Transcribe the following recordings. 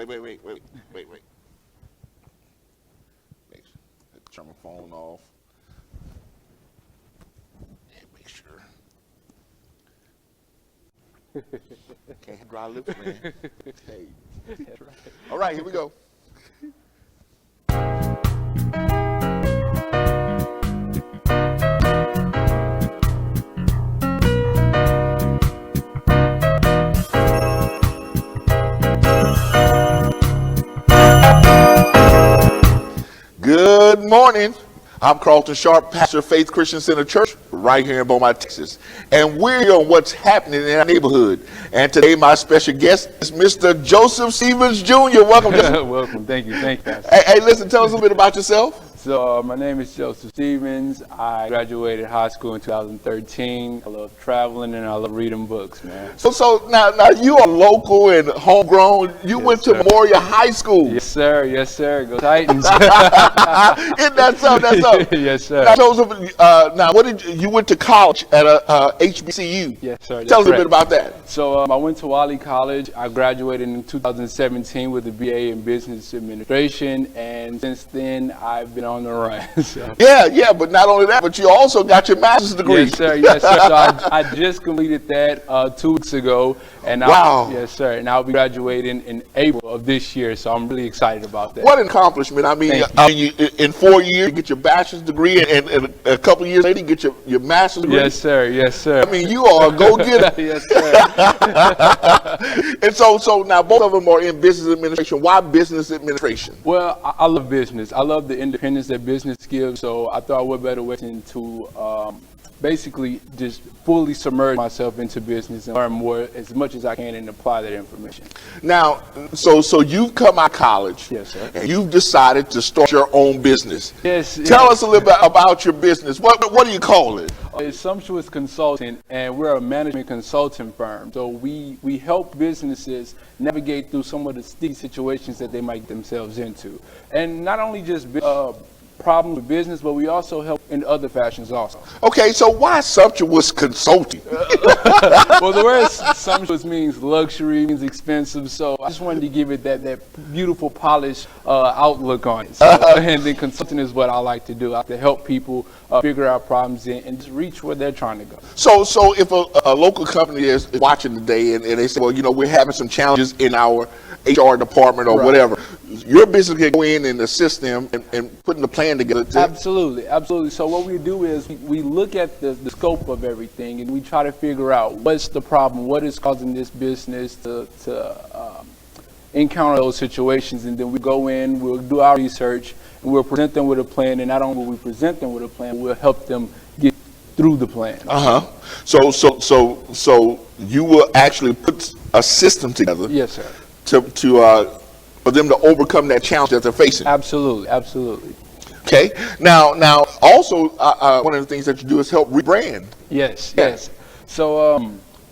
Wait. Turn my phone off. And make sure. Can't have dry lips, man. Hey. That's right. All right, here we go. Good morning. I'm Carlton pastor of Faith Christian Center Church, right here in Beaumont, Texas. And we're here on what's happening in our neighborhood. And today, my special guest is Mr. Joseph Stevens Jr. Welcome. Welcome. Thank you. Hey, listen, tell us a little bit about yourself. So my name is Joseph Stevens. I graduated high school in 2013. I love traveling and I love reading books, man. So now you are local and homegrown. You went to Memorial High School. Yes, sir. Go Titans. Isn't that so? That's so. Yes, sir. Now, Joseph, now you went to college at HBCU? Yes, sir. Tell us a bit about that. So I went to Wally College. I graduated in 2017 with a BA in Business Administration, and since then I've been on the run. So. Yeah, but not only that, but you also got your master's degree. Yes, sir. So I just completed that 2 weeks ago, and yes, sir. And I'll be graduating in April of this year, so I'm really excited about that. What an accomplishment! I mean, you, in 4 years you get your bachelor's degree, and a couple of years later you get your master's degree. Yes, sir. I mean, you are a go-getter. Yes, sir. And so now both of them are in business administration. Why business administration? Well, I love business. I love the independence that business gives. So I thought what better way than to basically just fully submerge myself into business and learn more as much as I can and apply that information. Now, so you've come out of college. Yes, sir. And you've decided to start your own business. Yes. Tell us a little bit about your business. What do you call it? It's Sumptuous Consulting, and we're a management consulting firm. So we help businesses navigate through some of the sticky situations that they might get themselves into. And not only just problems with business, but we also help in other fashions also. Okay, so why Sumptuous Consulting? Well, the word sumptuous means luxury, means expensive, so I just wanted to give it that beautiful, polished outlook on it. So, and then consulting is what I like to do. I like to help people figure out problems and just reach where they're trying to go. So if a local company is watching today and they say, well, we're having some challenges in our HR department or whatever, your business can go in and assist them and putting the plan together. Absolutely. So what we do is we look at the scope of everything and we try to figure out what's the problem, what is causing this business to encounter those situations, and then we go in, we'll do our research, and we'll present them with a plan, and not only will we present them with a plan, we'll help them get through the plan. So you will actually put a system together. Yes, sir. For them to overcome that challenge that they're facing. Absolutely. Okay. Now, also, one of the things that you do is help rebrand. Yes. So,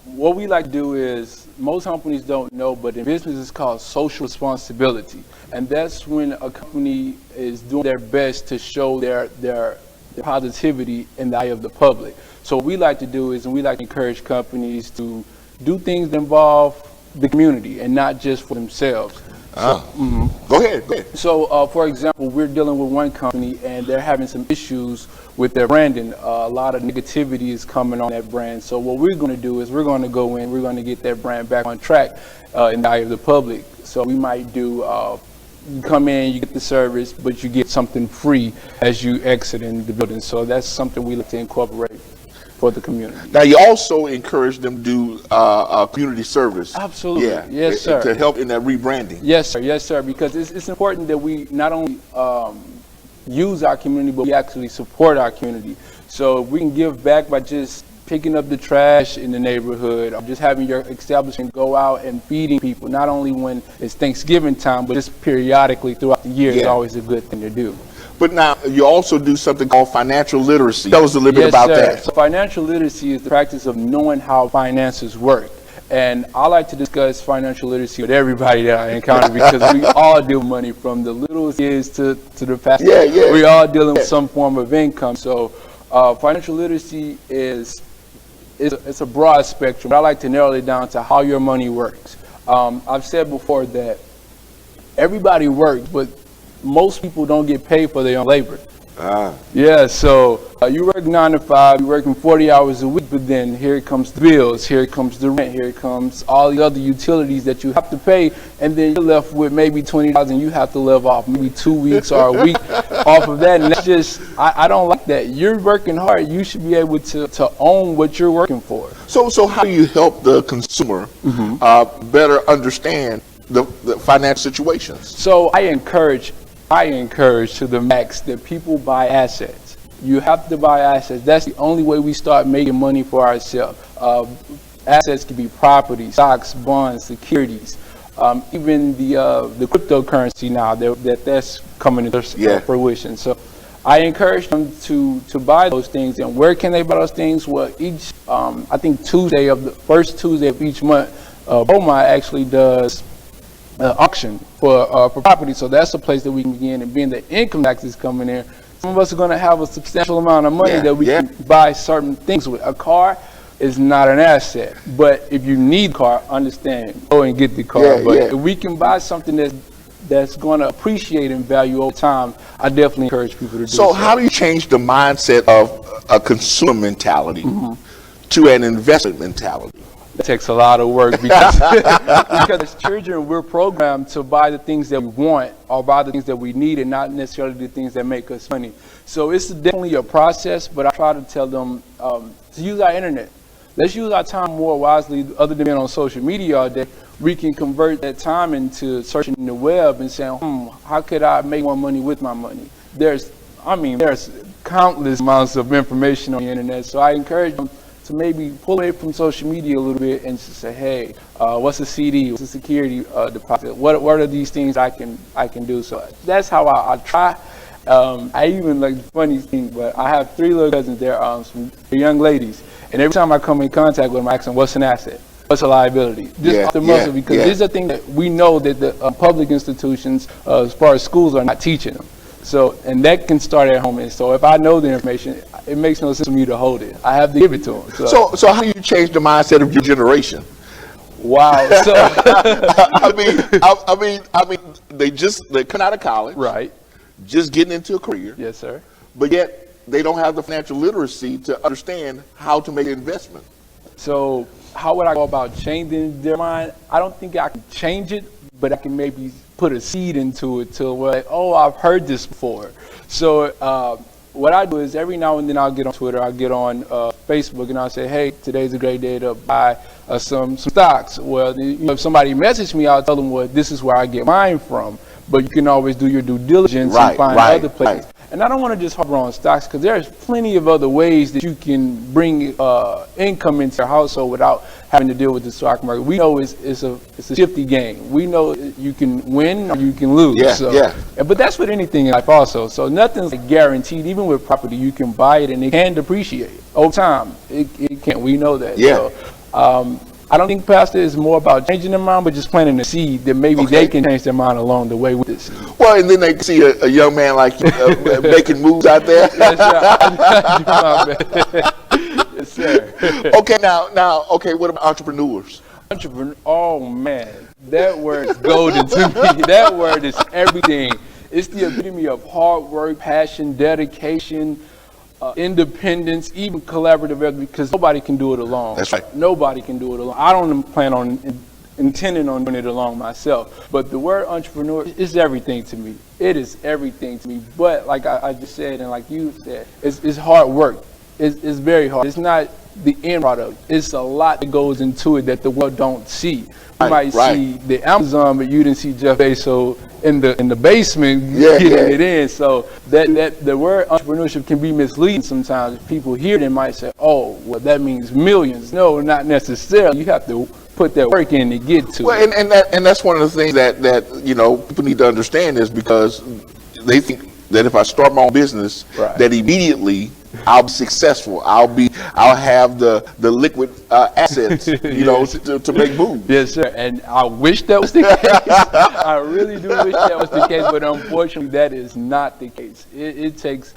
what we like to do is, most companies don't know, but in business it's called social responsibility, and that's when a company is doing their best to show their positivity in the eye of the public. So, what we like to do is, and we like to encourage companies to do things that involve the community and not just for themselves. Go ahead. So, for example, we're dealing with one company and they're having some issues with their branding. A lot of negativity is coming on that brand. So what we're going to do is we're going to go in, we're going to get that brand back on track in the eye of the public. So we might do, you come in, you get the service, but you get something free as you exit in the building. So that's something we like to incorporate for the community. Now, you also encourage them to do community service. Absolutely. Yeah. Yes, sir. To help in that rebranding. Yes, sir. Because it's important that we not only use our community, but we actually support our community. So if we can give back by just picking up the trash in the neighborhood, or just having your establishment go out and feeding people, not only when it's Thanksgiving time, but just periodically throughout the year, is always a good thing to do. But now, you also do something called financial literacy. Tell us a little bit about that. So financial literacy is the practice of knowing how finances work. And I like to discuss financial literacy with everybody that I encounter because we all deal with money, from the little kids to the past. Yeah. We all dealing with some form of income. So financial literacy it's a broad spectrum, but I like to narrow it down to how your money works. I've said before that everybody works, but most people don't get paid for their own labor. Ah. Yeah, so you work 9 to 5, you're working 40 hours a week, but then here comes the bills, here comes the rent, here comes all the other utilities that you have to pay, and then you're left with maybe $20 and you have to live off maybe 2 weeks or a week off of that. And that's just, I don't like that. You're working hard. You should be able to own what you're working for. So how do you help the consumer better understand the financial situations? So I encourage to the max that people buy assets. You have to buy assets. That's the only way we start making money for ourselves. Assets can be property, stocks, bonds, securities, even the cryptocurrency now that's coming into fruition. So I encourage them to buy those things. And where can they buy those things? Well, each I think first Tuesday of each month, BOMA actually does auction for property, so that's a place that we can begin. And being that income tax is coming in, some of us are going to have a substantial amount of money that we can buy certain things with. A car is not an asset, but if you need a car, understand, go and get the car. If we can buy something that's going to appreciate in value over time, I definitely encourage people to do so. So how do you change the mindset of a consumer mentality to an investment mentality? It takes a lot of work because as children, we're programmed to buy the things that we want or buy the things that we need and not necessarily the things that make us money. So it's definitely a process, but I try to tell them to use our internet. Let's use our time more wisely. Other than being on social media all day, we can convert that time into searching the web and saying, how could I make more money with my money? There's countless amounts of information on the internet, so I encourage them to maybe pull away from social media a little bit and just say, hey, what's a CD? What's a security deposit? What are these things I can do? So that's how I try. I even, like, the funny thing, but I have 3 little cousins. They're young ladies, and every time I come in contact with them, I ask them, what's an asset? What's a liability? Just off the muscle, because these are things that we know that the public institutions, as far as schools, are not teaching them. So, and that can start at home. And so if I know the information, it makes no sense for me to hold it. I have to give it to them. So how do you change the mindset of your generation? Wow. So I mean, they come out of college, right? Just getting into a career. Yes, sir. But yet they don't have the financial literacy to understand how to make an investment. So how would I go about changing their mind? I don't think I can change it, but I can maybe put a seed into it till we're like, oh, I've heard this before. So what I do is every now and then I'll get on Twitter, I'll get on Facebook, and I'll say, hey, today's a great day to buy some stocks. Well, if somebody messaged me, I'll tell them, well, this is where I get mine from. But you can always do your due diligence and find other places. Right. And I don't want to just harbor on stocks, because there's plenty of other ways that you can bring income into your household without having to deal with the stock market. We know it's a shifty game. We know you can win or you can lose. But that's with anything in life also. So nothing's like guaranteed. Even with property, you can buy it and it can depreciate over time. It can. We know that. So, I don't think, Pastor, is more about changing their mind, but just planting a seed that maybe they can change their mind along the way with this. Well, and then they see a young man like you making moves out there. Yes, sir. Okay, now, what about entrepreneurs? Oh man, that word is golden to me. That word is everything. It's the epitome of hard work, passion, dedication, independence, even collaborative effort, because nobody can do it alone. That's right. Nobody can do it alone. I don't plan on intending on doing it alone myself. But the word entrepreneur is everything to me. It is everything to me. But like I just said, and like you said, it's hard work. It's very hard. It's not the end product. It's a lot that goes into it that the world don't see. You might see the Amazon, but you didn't see Jeff Bezos in the basement getting it in. So that the word entrepreneurship can be misleading sometimes. If people hear it, they might say, "Oh, well, that means millions." No, not necessarily. You have to put that work in to get to it. And that's one of the things that people need to understand, is because they think that if I start my own business, that immediately I'll be successful. I'll have the liquid assets, to make moves. Yes, sir. And I wish that was the case. I really do wish that was the case, but unfortunately, that is not the case. It takes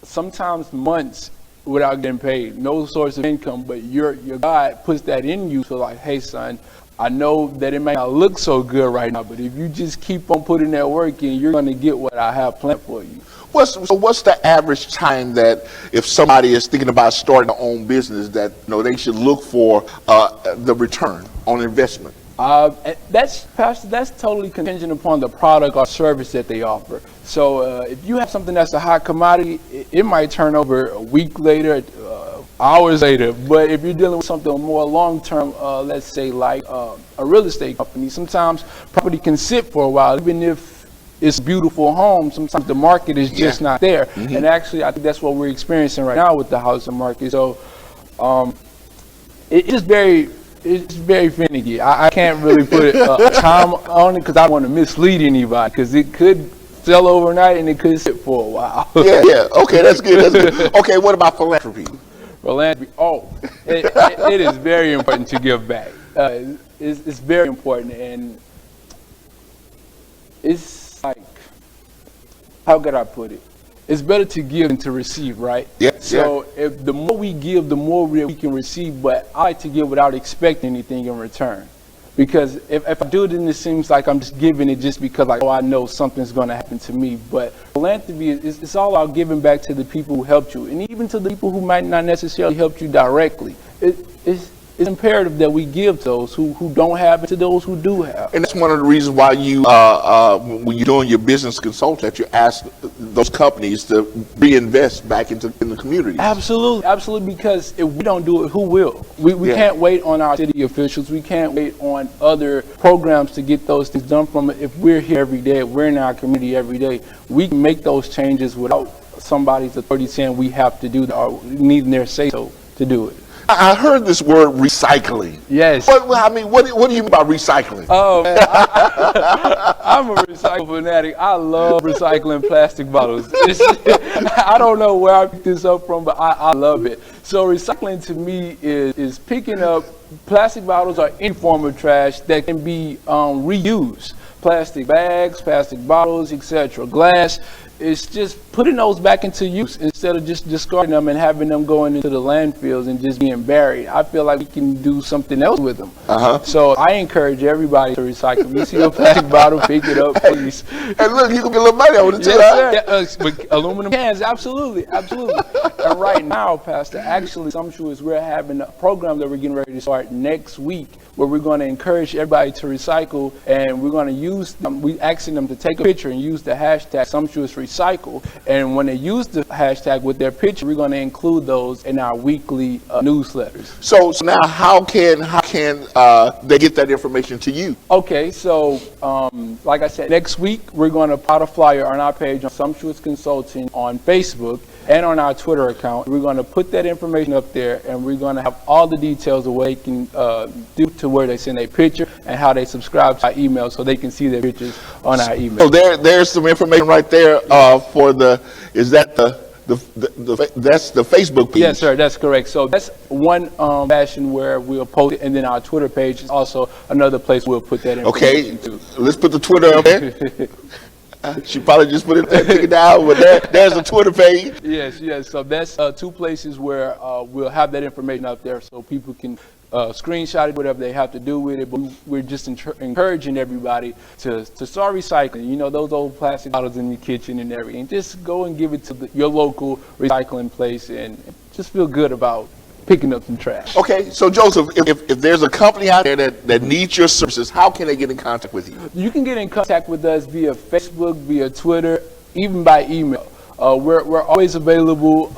sometimes months without getting paid, no source of income, but your God puts that in you. So like, hey, son, I know that it may not look so good right now, but if you just keep on putting that work in, you're going to get what I have planned for you. What's the average time that if somebody is thinking about starting their own business that they should look for the return on investment? That's totally contingent upon the product or service that they offer. So if you have something that's a hot commodity, it might turn over a week later, hours later. But if you're dealing with something more long-term, let's say like a real estate company, sometimes property can sit for a while, even if it's a beautiful home. Sometimes the market is just not there. Mm-hmm. And actually, I think that's what we're experiencing right now with the housing market. So it's very finicky. I can't really put a time on it because I don't want to mislead anybody, because it could sell overnight and it could sit for a while. Yeah. Okay, that's good. Okay, what about philanthropy? Philanthropy. It is very important to give back. It's very important, and it's like, how could I put it? It's better to give than to receive, right? Yeah. So if the more we give, the more we can receive. But I like to give without expecting anything in return, because if I do it, then it seems like I'm just giving it just because, like, I know something's going to happen to me. But philanthropy it's all about giving back to the people who helped you, and even to the people who might not necessarily help you directly. It's imperative that we give to those who don't have it to those who do have. And that's one of the reasons why you, when you're doing your business consult, that you ask those companies to reinvest back in the community. Absolutely, because if we don't do it, who will? We can't wait on our city officials. We can't wait on other programs to get those things done from it. If we're here every day, if we're in our community every day, we can make those changes without somebody's authority saying we have to do that or needing their say-so to do it. I heard this word recycling. Yes. What do you mean by recycling? Oh, man, I'm a recycle fanatic. I love recycling plastic bottles. I don't know where I picked this up from, but I love it. So recycling to me is picking up plastic bottles or any form of trash that can be reused. Plastic bags, plastic bottles, etc. Glass. It's just putting those back into use instead of just discarding them and having them going into the landfills and just being buried. I feel like we can do something else with them. So I encourage everybody to recycle. If you see a plastic bottle, pick it up, please. And look, you can get a little money on it too. Yes, sir. With aluminum cans, absolutely. And right now, Pastor, actually, we're having a program that we're getting ready to start next week, where we're going to encourage everybody to recycle, and we're going to use them. We asking them to take a picture and use the hashtag Sumptuous Recycle, and when they use the hashtag with their picture, we're going to include those in our weekly newsletters. So now, how can they get that information to you? Okay, so like I said, next week we're going to put out a flyer on our page on Sumptuous Consulting on Facebook and on our Twitter account. We're going to put that information up there, and we're going to have all the details of what they can do to where they send a picture and how they subscribe to our email so they can see their pictures on our email. So there's some information right there for that's the Facebook page? Yes, sir, that's correct. So that's one fashion where we'll post it, and then our Twitter page is also another place we'll put that information to. Let's put the Twitter up there. She probably just put it there, take it down, but there's a Twitter page. Yes. So that's two places where we'll have that information up there so people can screenshot it, whatever they have to do with it. But we're just encouraging everybody to start recycling. You know, those old plastic bottles in your kitchen and everything. Just go and give it to your local recycling place and just feel good about picking up some trash. Okay, so Joseph, if there's a company out there that needs your services, how can they get in contact with you? You can get in contact with us via Facebook, via Twitter, even by email. We're always available.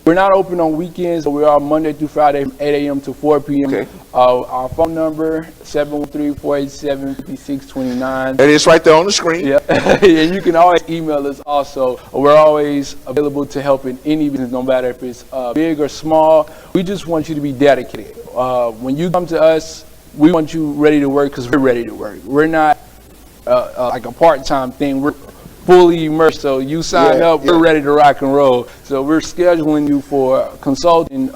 We're not open on weekends, but we are Monday through Friday from 8 a.m. to 4 p.m. Okay. Our phone number, 713-487-5629. And it's right there on the screen. Yeah. And you can always email us also. We're always available to help in any business, no matter if it's big or small. We just want you to be dedicated. When you come to us, we want you ready to work because we're ready to work. We're not like a part-time thing. We're fully immersed. So you sign up, we're ready to rock and roll. So we're scheduling you for consulting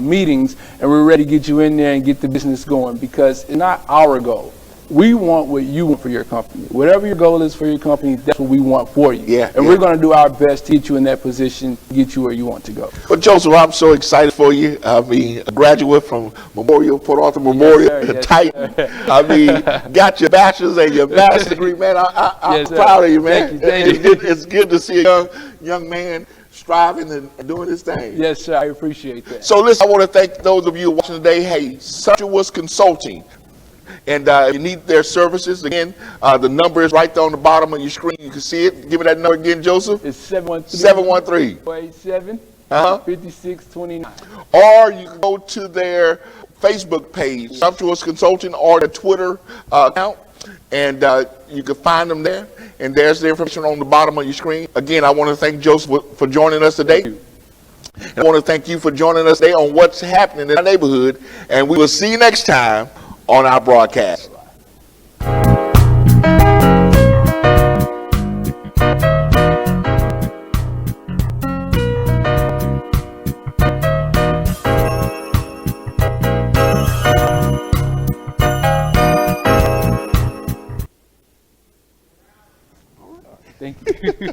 meetings, and we're ready to get you in there and get the business going, because it's not our goal. we want what you want for your company. Whatever your goal is for your company, that's what we want for you. Yeah, and we're going to do our best to get you in that position, to get you where you want to go. But Joseph, I'm so excited for you. I mean, a graduate from Port Arthur Memorial, Yes, Titan. I mean, got your bachelor's and your master's degree, man. I'm Yes, sir. proud of you, man. Thank you. It's good to see a young man striving and doing his thing. Yes, sir. I appreciate that. So listen, I want to thank those of you watching today. Hey, Sumptuous Consulting. And if you need their services, again, the number is right there on the bottom of your screen. You can see it. Give me that number again, Joseph. It's 713 713 5629. Or you can go to their Facebook page, Sumptuous Consulting, or the Twitter account, and you can find them there. And there's the information on the bottom of your screen. Again, I want to thank Joseph for joining us today. And I want to thank you for joining us today on what's happening in our neighborhood. And we will see you next time on our broadcast. Thank you.